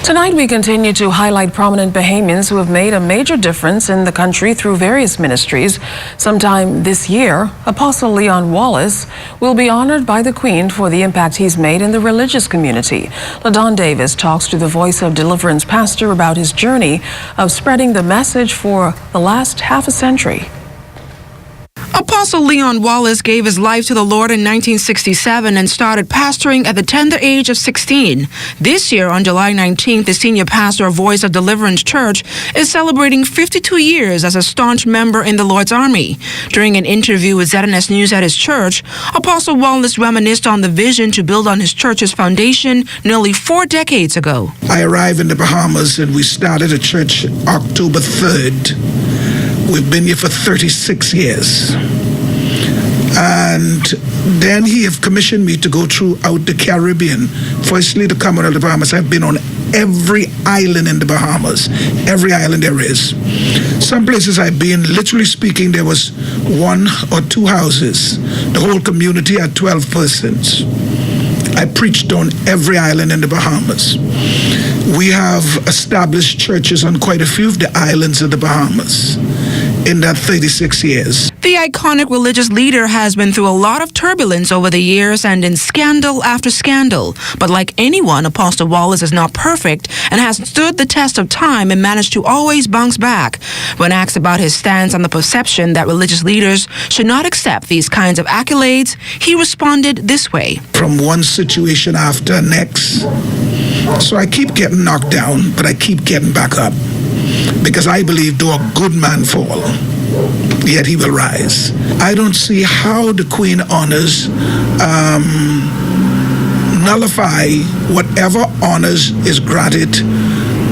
Tonight we continue to highlight prominent Bahamians who have made a major difference in the country through various ministries. Sometime this year, Apostle Leon Wallace will be honored by the Queen for the impact he's made in the religious community. LaDon Davis talks to the Voice of Deliverance pastor about his journey of spreading the message for the last half a century. Apostle Leon Wallace gave his life to the Lord in 1967 and started pastoring at the tender age of 16. This year, on July 19th, the senior pastor of Voice of Deliverance Church is celebrating 52 years as a staunch member in the Lord's Army. During an interview with ZNS News at his church, Apostle Wallace reminisced on the vision to build on his church's foundation nearly 4 decades ago. I arrived in the Bahamas and we started a church October 3rd. We've been here for 36 years. And then he have commissioned me to go throughout the Caribbean. Firstly, the Commonwealth of the Bahamas. I've been on every island in the Bahamas, every island there is. Some places I've been, literally speaking, there was 1 or 2 houses. The whole community had 12 persons. I preached on every island in the Bahamas. We have established churches on quite a few of the islands of the Bahamas in that 36 years. The iconic religious leader has been through a lot of turbulence over the years and in scandal after scandal. But like anyone, Apostle Wallace is not perfect and has stood the test of time and managed to always bounce back. When asked about his stance on the perception that religious leaders should not accept these kinds of accolades, he responded this way. From one situation after next. So I keep getting knocked down, but I keep getting back up. Because I believe though a good man fall, yet he will rise. I don't see how the Queen honors nullify whatever honors is granted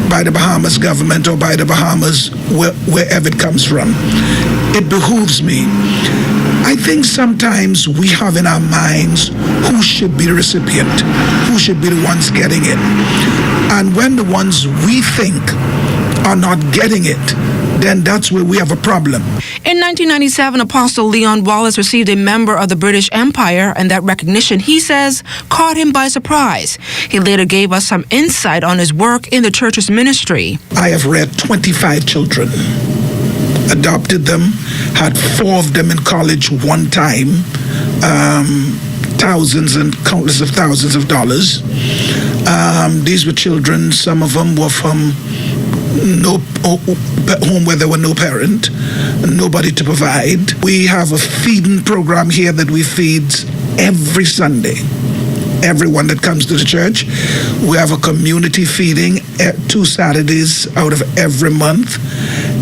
by the Bahamas government or by the Bahamas, wherever it comes from. It behooves me. I think sometimes we have in our minds who should be the recipient, who should be the ones getting it. And when the ones we think are not getting it, then that's where we have a problem. In 1997, Apostle Leon Wallace received a member of the British Empire, and that recognition, he says, caught him by surprise. He later gave us some insight on his work in the church's ministry. I have reared 25 children, adopted them, had 4 of them in college one time, thousands and countless of thousands of dollars. These were children, some of them were from no home where there were no parent, nobody to provide. We have a feeding program here that we feed every Sunday. Everyone that comes to the church. We have a community feeding 2 Saturdays out of every month.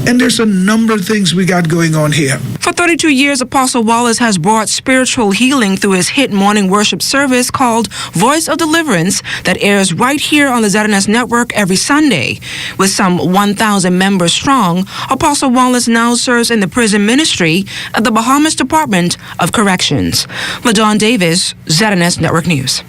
And there's a number of things we got going on here. For 32 years, Apostle Wallace has brought spiritual healing through his hit morning worship service called Voice of Deliverance that airs right here on the ZNS network every Sunday. With some 1,000 members strong, Apostle Wallace now serves in the prison ministry at the Bahamas Department of Corrections. LaDon Davis, ZNS Network News.